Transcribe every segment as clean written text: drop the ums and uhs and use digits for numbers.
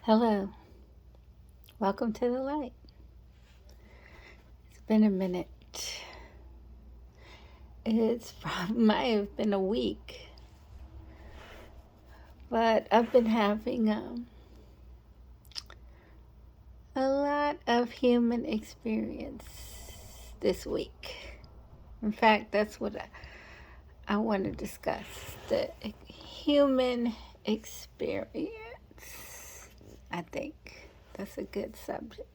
Hello, welcome to the light. It's been a minute. Might have been a week, but I've been having a lot of human experience this week. In fact, that's what I want to discuss, the human experience. I think that's a good subject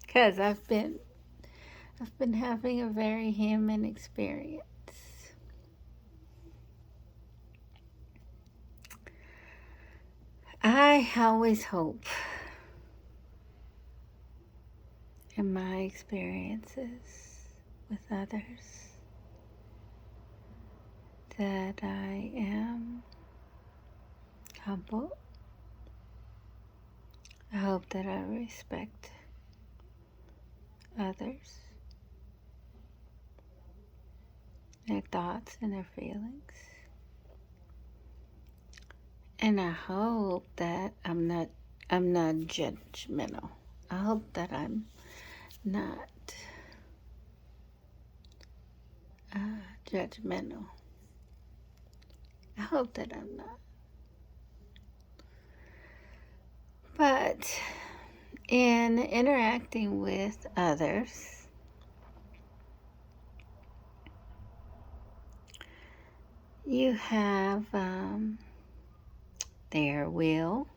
because I've been having a very human experience. I always hope in my experiences with others that I am humble. I hope that I respect others, their thoughts and their feelings. And I hope that I'm not judgmental. I hope that I'm not judgmental. I hope that I'm not. But in interacting with others, you have their will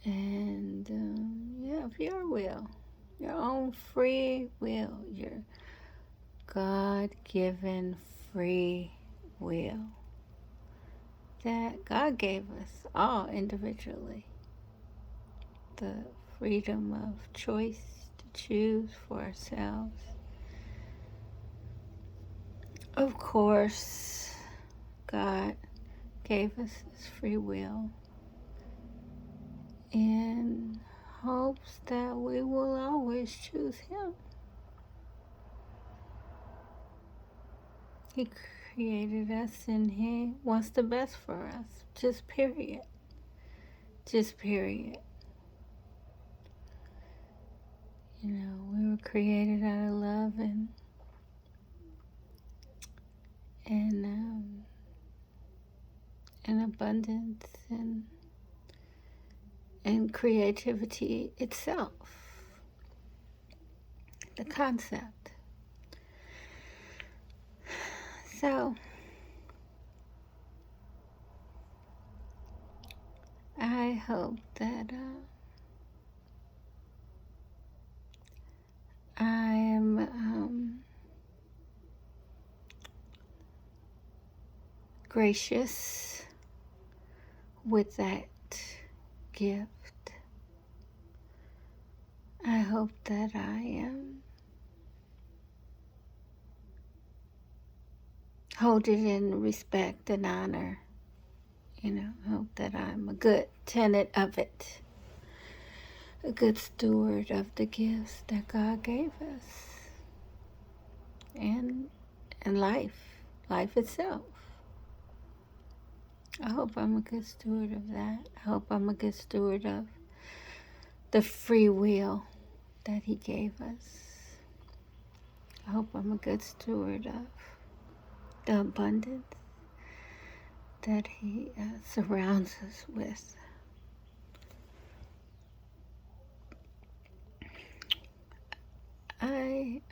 and you have your will, your own free will, your God-given free will that God gave us all individually. The freedom of choice to choose for ourselves. Of course, God gave us His free will in hopes that we will always choose Him. He created us and He wants the best for us. Just period. Just period. You know, we were created out of love and abundance and creativity itself. The concept. So, I hope that I am gracious with that gift. I hope that I am hold it in respect and honor. You know, I hope that I'm a good tenant of it, a good steward of the gifts that God gave us, and life itself. I hope I'm a good steward of that. I hope I'm a good steward of the free will that He gave us. I hope I'm a good steward of the abundance that He surrounds us with. I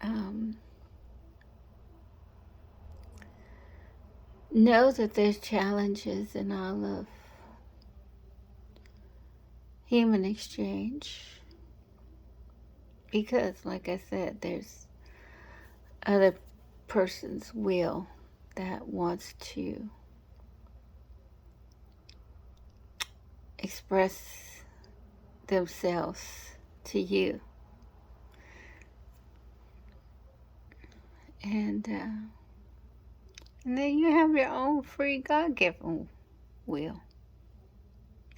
know that there's challenges in all of human exchange because, like I said, there's other person's will that wants to express themselves to you. And then you have your own free God-given will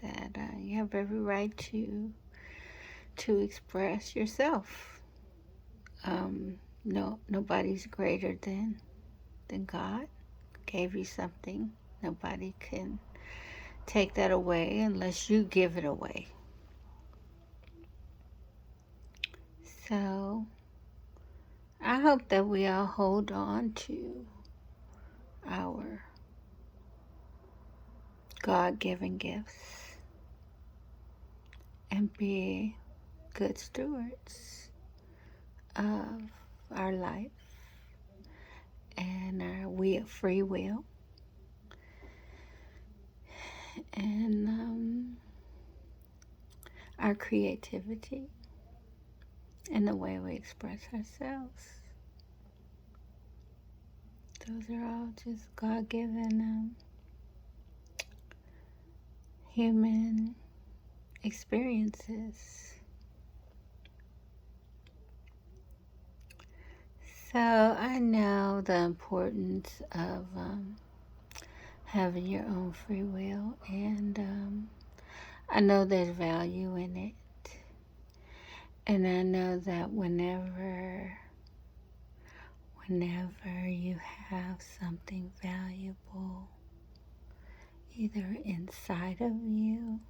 that you have every right to express yourself. Nobody's greater than God. Gave you something. Nobody can take that away unless you give it away. So I hope that we all hold on to our God-given gifts and be good stewards of our life and our free will and our creativity and the way we express ourselves. Those are all just God-given human experiences. So I know the importance of having your own free will, and I know there's value in it. And I know that whenever you have something valuable, either inside of you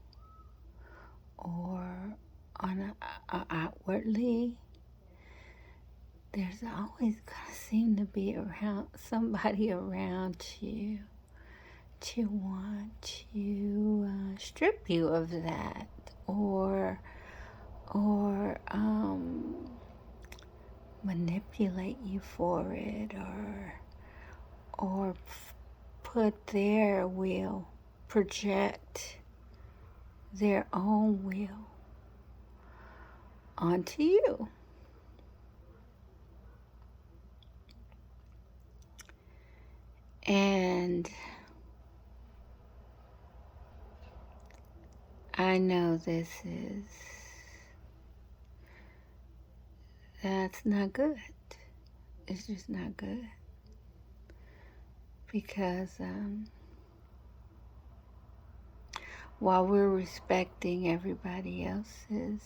or outwardly, there's always gonna seem to be somebody around you to want to strip you of that, or manipulate you for it, or put their will, project their own will onto you. And I know that's not good. It's just not good. Because while we're respecting everybody else's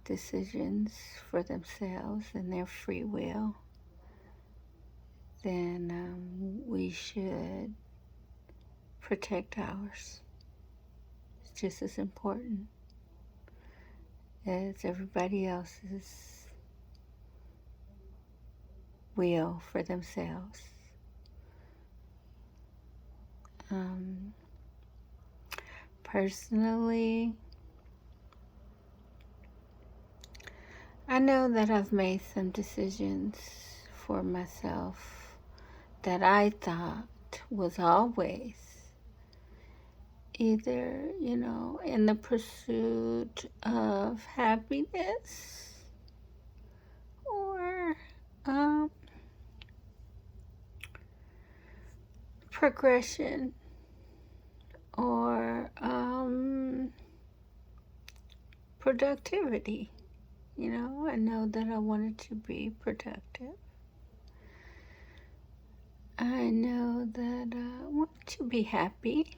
decisions for themselves and their free will, then we should protect ours. It's just as important as everybody else's will for themselves. Personally, I know that I've made some decisions for myself that I thought was always either, in the pursuit of happiness or progression or productivity. I know that I wanted to be productive. I know that I want to be happy.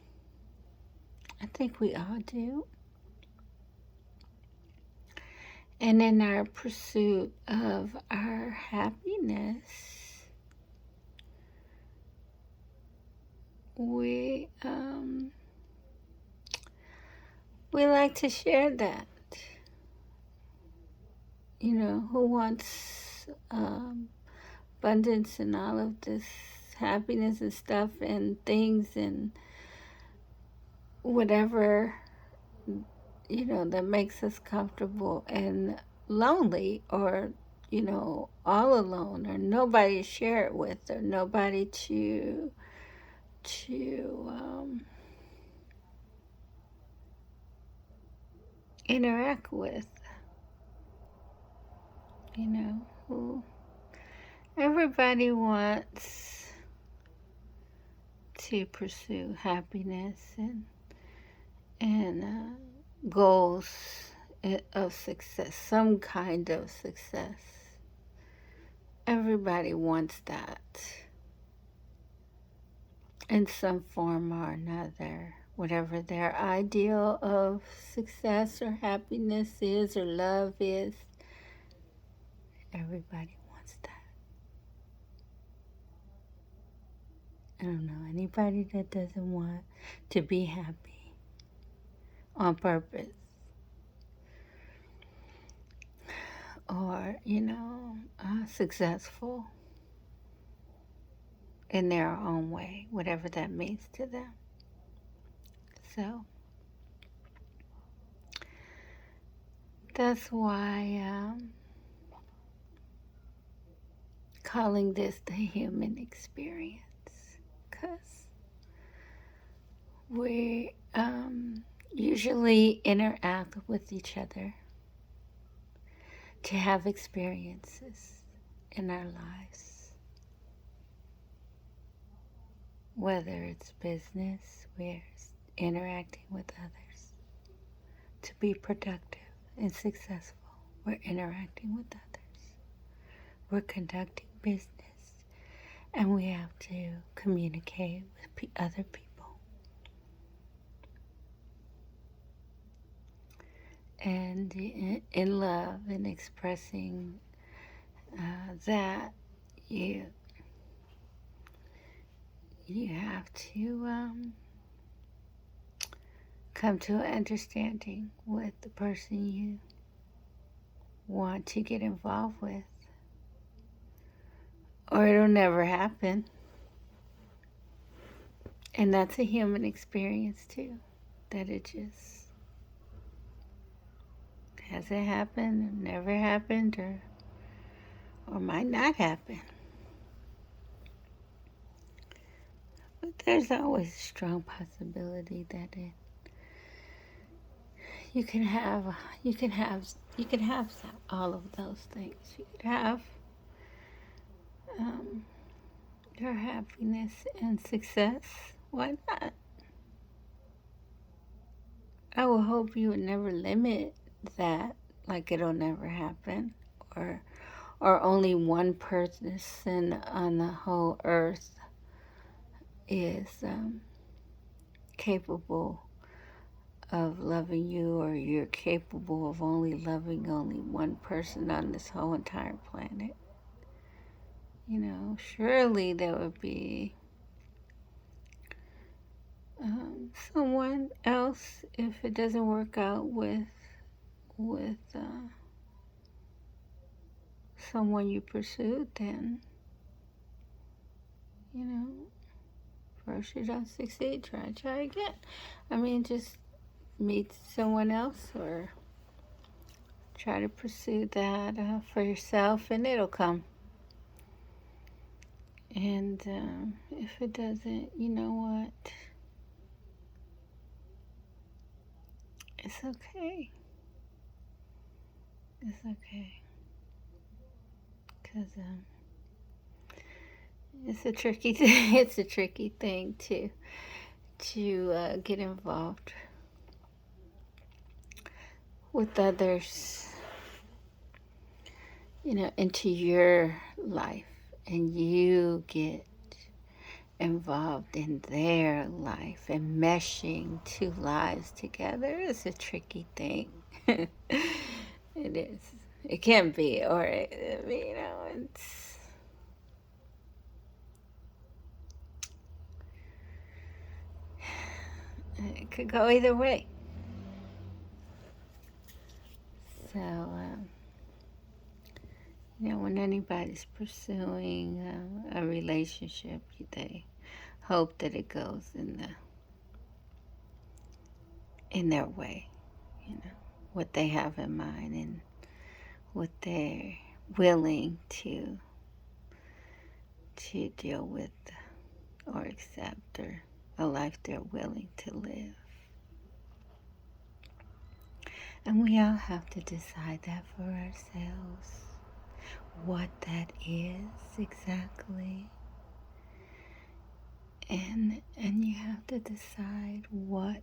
I think we all do. And in our pursuit of our happiness, we like to share that. Who wants abundance and all of this happiness and stuff and things and whatever, that makes us comfortable and lonely, or, all alone, or nobody to share it with, or nobody to interact with, who everybody wants to pursue happiness and goals of success, some kind of success. Everybody wants that in some form or another. Whatever their ideal of success or happiness is or love is, everybody wants that. I don't know anybody that doesn't want to be happy on purpose, or, successful in their own way, whatever that means to them. So that's why calling this the human experience, because we usually interact with each other to have experiences in our lives. Whether it's business, we're interacting with others. To be productive and successful, we're interacting with others. We're conducting business, and we have to communicate with other people. And in love and expressing that, you have to come to an understanding with the person you want to get involved with, or it'll never happen. And that's a human experience too, that it just hasn't happened, never happened, or might not happen. But there's always a strong possibility that you can have all of those things. You could have your happiness and success. Why not? I would hope you would never limit that, like it'll never happen, or only one person on the whole earth is capable of loving you, or you're capable of loving only one person on this whole entire planet. Surely there would be someone else if it doesn't work out with someone you pursued. Then first you don't succeed, try again. I mean, just meet someone else, or try to pursue that for yourself, and it'll come. And if it doesn't, you know what? It's okay. It's okay. Because it's a tricky thing. It's a tricky thing to get involved with others, into your life, and you get involved in their life, and meshing two lives together is a tricky thing. It is. It can be, or it's. It could go either way. So, when anybody's pursuing a relationship, they hope that it goes in their way, what they have in mind, and what they're willing to deal with, or accept, or a life they're willing to live. And we all have to decide that for ourselves, what that is exactly. And you have to decide what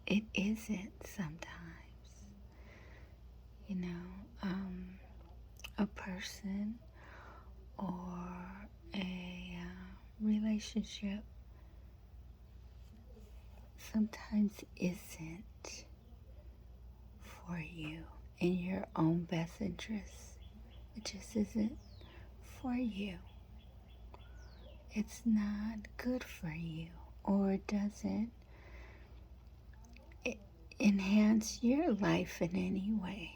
it isn't sometimes. A person or a relationship sometimes isn't for you in your own best interest. It just isn't for you. it's not good for you or doesn't enhance your life in any way.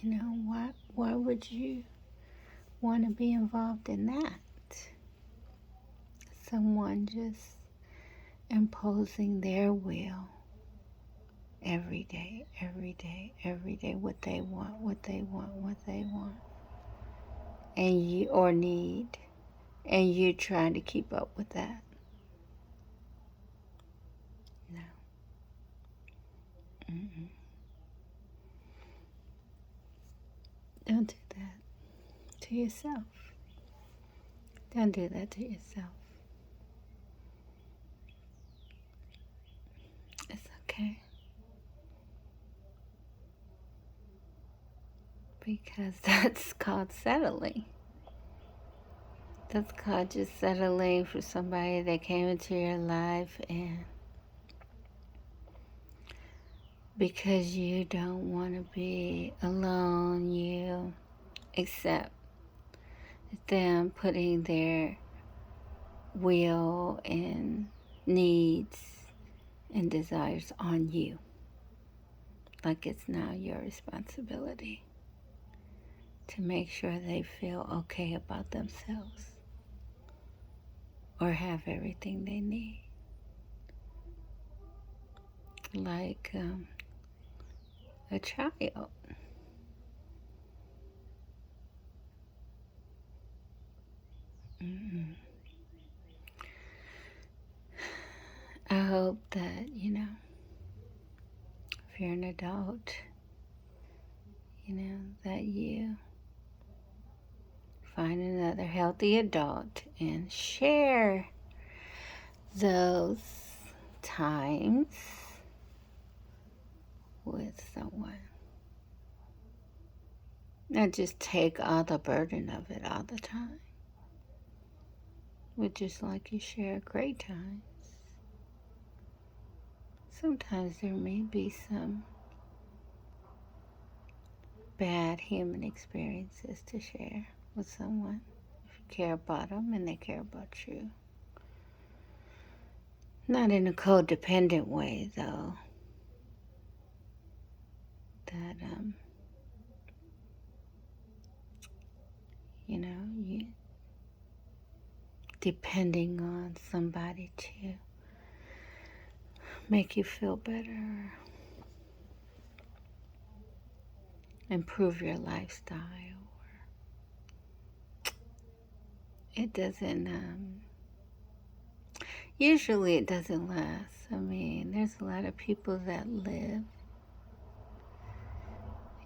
You know, why would you want to be involved in that? Someone just imposing their will every day, what they want, and you or need, and you trying to keep up with that. No. Mm-mm. Don't do that to yourself. Don't do that to yourself. It's okay. Because that's called settling. That's called just settling for somebody that came into your life, and because you don't want to be alone, you accept them putting their will and needs and desires on you. Like it's now your responsibility to make sure they feel okay about themselves or have everything they need. Like a child. Mm-mm. I hope that, if you're an adult, that you find another healthy adult and share those times with someone. Not just take all the burden of it all the time, but just like you share great times. Sometimes there may be some bad human experiences to share with someone. If you care about them and they care about you. Not in a codependent way, though. That, you depending on somebody to make you feel better, improve your lifestyle. It doesn't, usually it doesn't last. I mean, there's a lot of people that live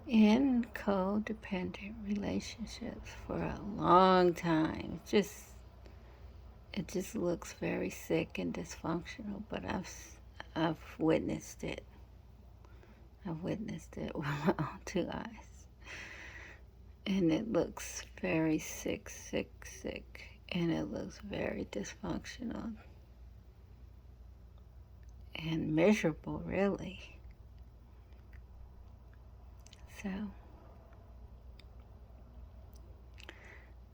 in codependent relationships for a long time. It just looks very sick and dysfunctional, but I've witnessed it. I've witnessed it with my own two eyes. And it looks very sick, and it looks very dysfunctional and miserable, really. So,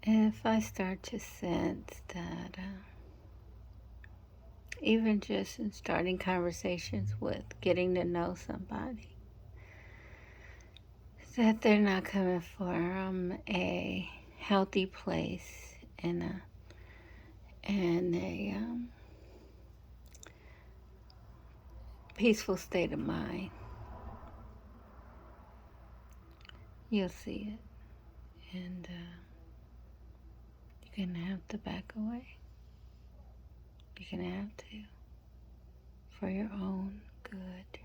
if I start to sense that, even just in starting conversations with getting to know somebody, that they're not coming from a healthy place and a peaceful state of mind, you'll see it, and you're gonna have to back away. You're gonna have to, for your own good,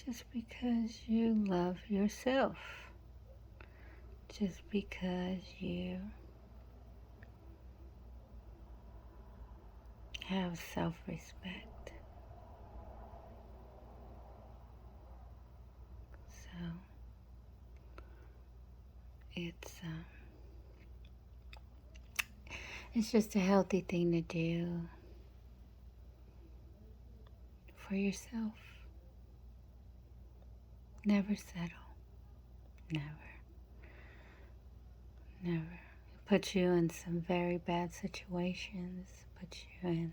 just because you love yourself, just because you have self-respect. So it's just a healthy thing to do for yourself. Never settle. Never. put you in some very bad situations, put you in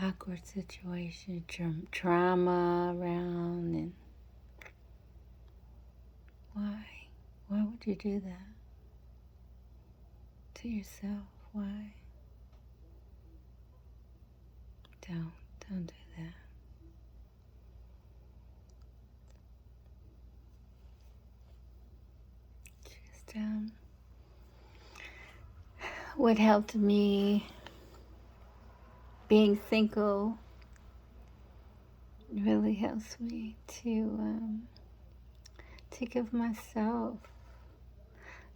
awkward situations, drama around, and why? Why would you do that to yourself? Why? Don't do that. Just, what helped me being single really helps me to give myself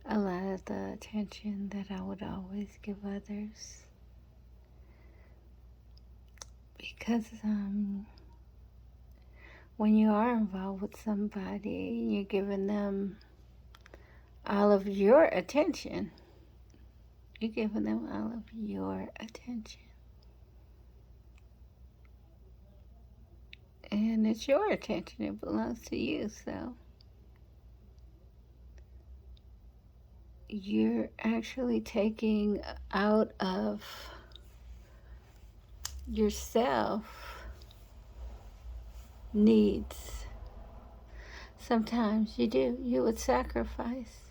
a lot of the attention that I would always give others. Because when you are involved with somebody, you're giving them all of your attention. You're giving them all of your attention. And it's your attention. It belongs to you. So you're actually taking out of yourself needs. Sometimes you do. You would sacrifice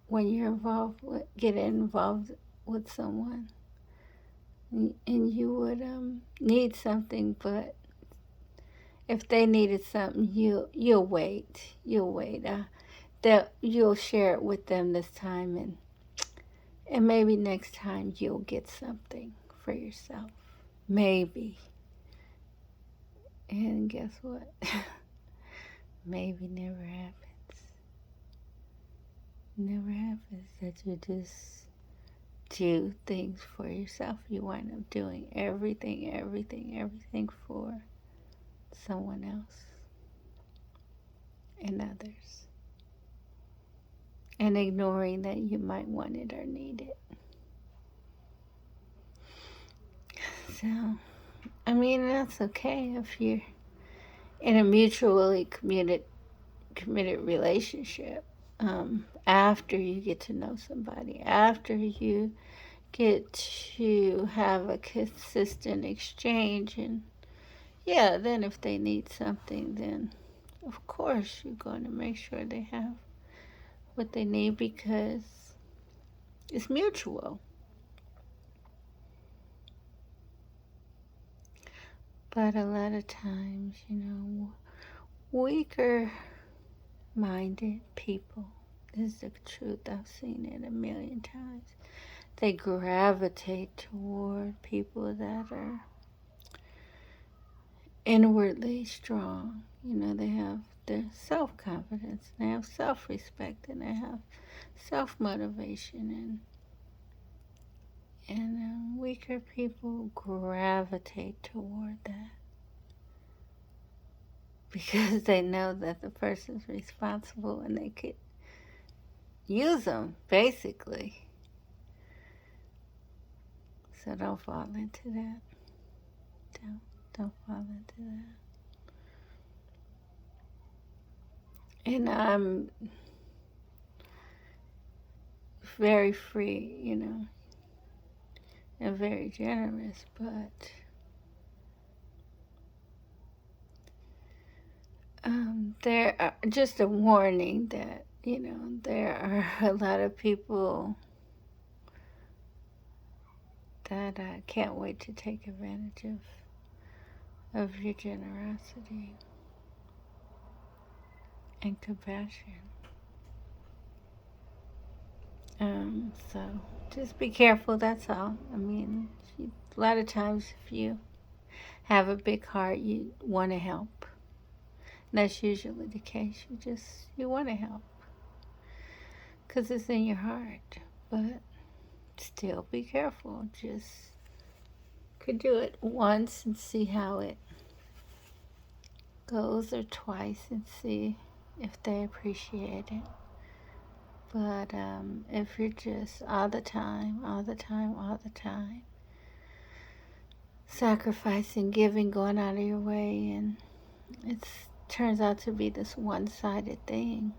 when you're get involved with someone. And you would need something, but if they needed something, you'll wait. You'll wait. That you'll share it with them this time, and maybe next time you'll get something for yourself. Maybe. And guess what? Maybe never happens. Never happens that you just do things for yourself. You wind up doing everything for someone else and others, and ignoring that you might want it or need it. So, I mean, that's okay if you're in a mutually committed relationship. After you get to know somebody, after you get to have a consistent exchange, and yeah, then if they need something, then of course you're going to make sure they have what they need because it's mutual. But a lot of times, weaker minded people, this is the truth, I've seen it a million times, they gravitate toward people that are inwardly strong. They have their self-confidence, they have self-respect, and they have self-motivation, and weaker people gravitate toward that because they know that the person's responsible and they could use them, basically. So don't fall into that. Don't fall into that. And I'm very free, and very generous, but there are just a warning that, there are a lot of people that can't wait to take advantage of your generosity and compassion. So just be careful, that's all. I mean, a lot of times if you have a big heart, you want to help. And that's usually the case. You want to help because it's in your heart. But still be careful. Just could do it once and see how it goes, or twice and see if they appreciate it. But if you're just all the time, sacrificing, giving, going out of your way, and it turns out to be this one-sided thing,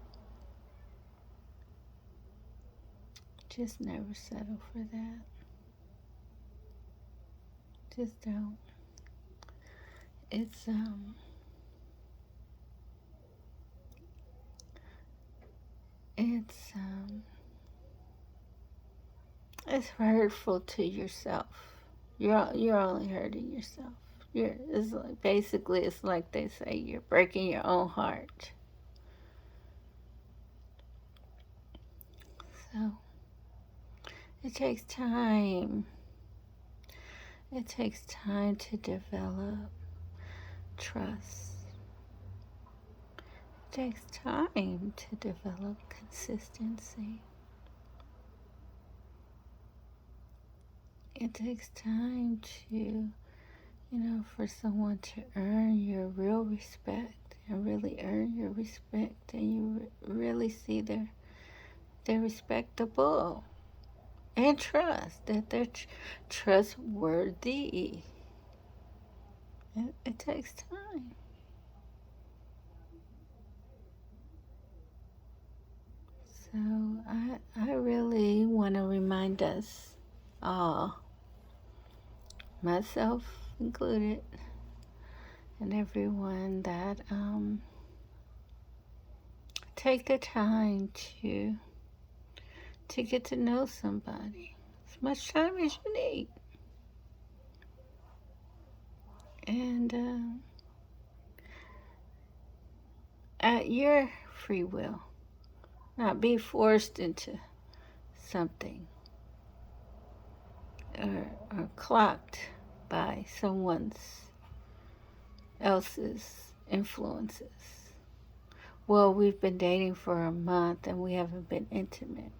Just never settle for that. Just don't. It's it's um it's hurtful to yourself. You're only hurting yourself. It's like, basically it's like they say, you're breaking your own heart. So it takes time. It takes time to develop trust. It takes time to develop consistency. It takes time to, for someone to earn your real respect and really earn your respect, and you really see they're respectable, and trust that they're trustworthy. It takes time. So I really want to remind us all, myself included, and everyone, that take the time to get to know somebody, as much time as you need, and at your free will, not be forced into something, or clocked by someone else's influences. Well, we've been dating for a month and we haven't been intimate.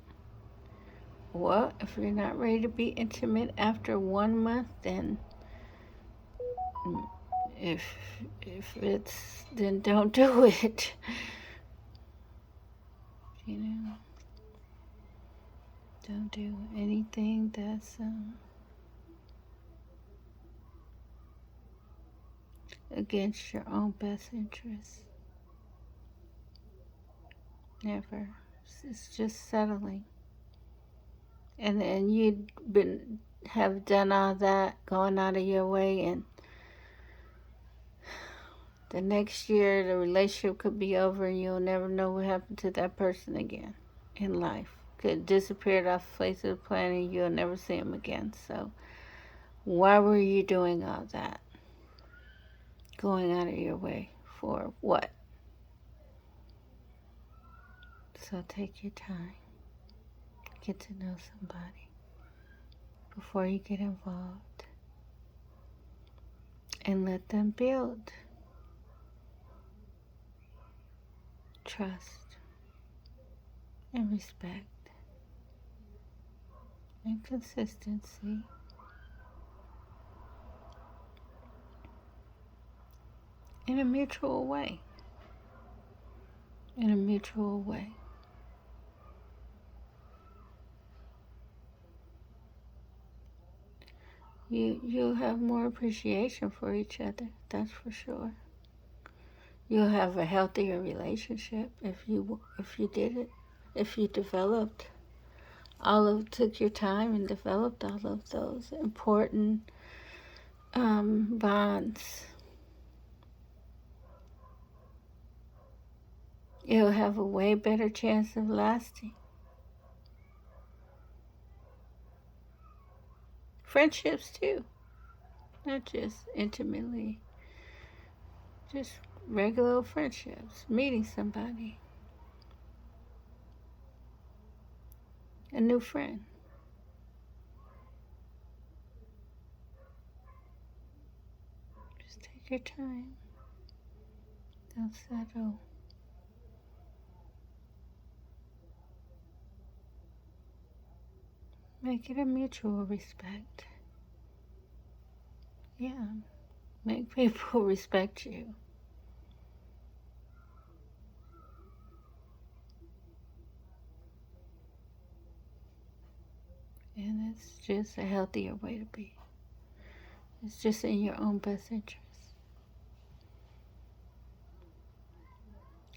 Well, if you're not ready to be intimate after 1 month, then if then don't do it. Don't do anything that's against your own best interests. Never. It's just settling. And you'd have done all that, going out of your way, and the next year the relationship could be over and you'll never know what happened to that person again in life. Could disappear off the face of the planet and you'll never see him again. So why were you doing all that? Going out of your way for what? So take your time. Get to know somebody before you get involved. And let them build trust and respect and consistency. In a mutual way. In a mutual way. You'll have more appreciation for each other, that's for sure. You'll have a healthier relationship if you did it. If you took your time and developed all of those important bonds. You'll have a way better chance of lasting. Friendships too, not just intimately, just regular friendships, meeting somebody, a new friend. Just take your time. Don't settle. Make it a mutual respect. Yeah, make people respect you. And it's just a healthier way to be. It's just in your own best interest.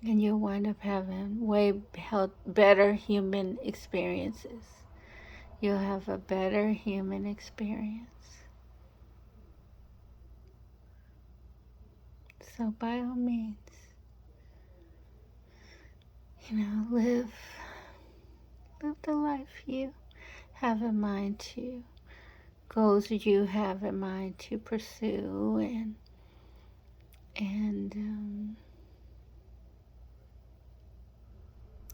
And you'll wind up having better human experiences you'll have a better human experience. So by all means, live the life you have in mind to, goals you have in mind to pursue, and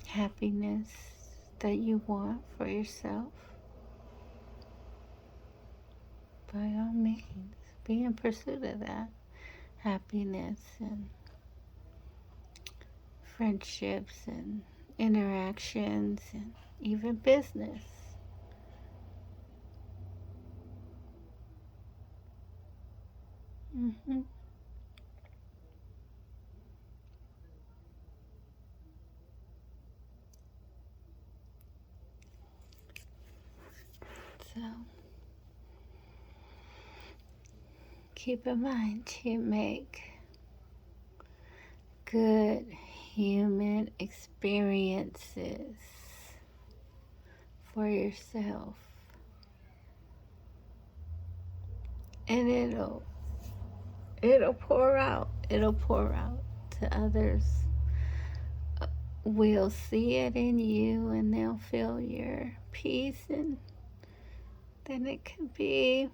happiness that you want for yourself. By all means, be in pursuit of that happiness and friendships and interactions and even business. Mm-hmm. So keep in mind to make good human experiences for yourself, and it'll pour out. It'll pour out to others. Will see it in you, and they'll feel your peace, and then it can be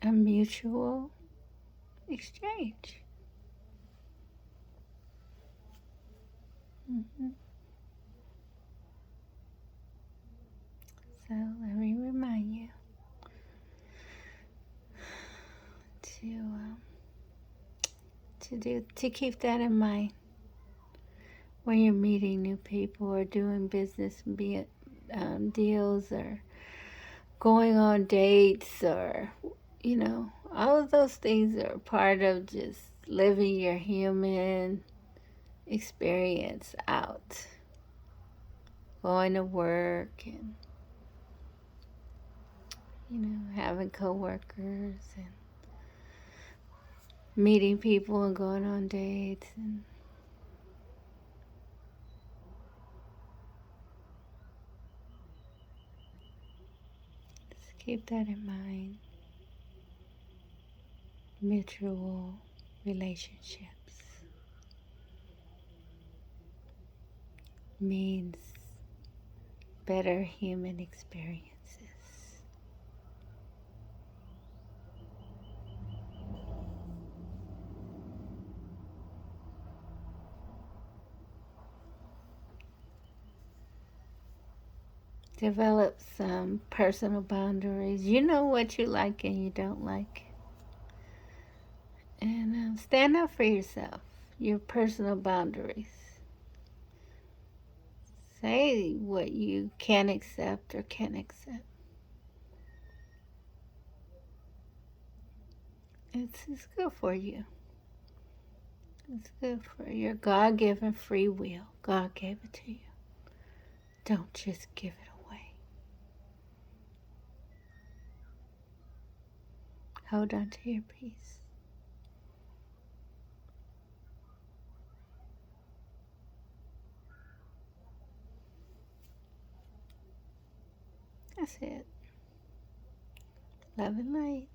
a mutual exchange. Mm-hmm. So let me remind you to keep that in mind when you're meeting new people or doing business deals or going on dates, or all of those things are part of just living your human experience out, going to work and having coworkers and meeting people and going on dates, and just keep that in mind. Mutual relationships means better human experiences. Develop some personal boundaries. You know what you like and you don't like. And stand up for yourself, your personal boundaries. Say what you can accept or can't accept. It's good for you. It's good for your God-given free will. God gave it to you. Don't just give it away. Hold on to your peace. That's it. Love and light.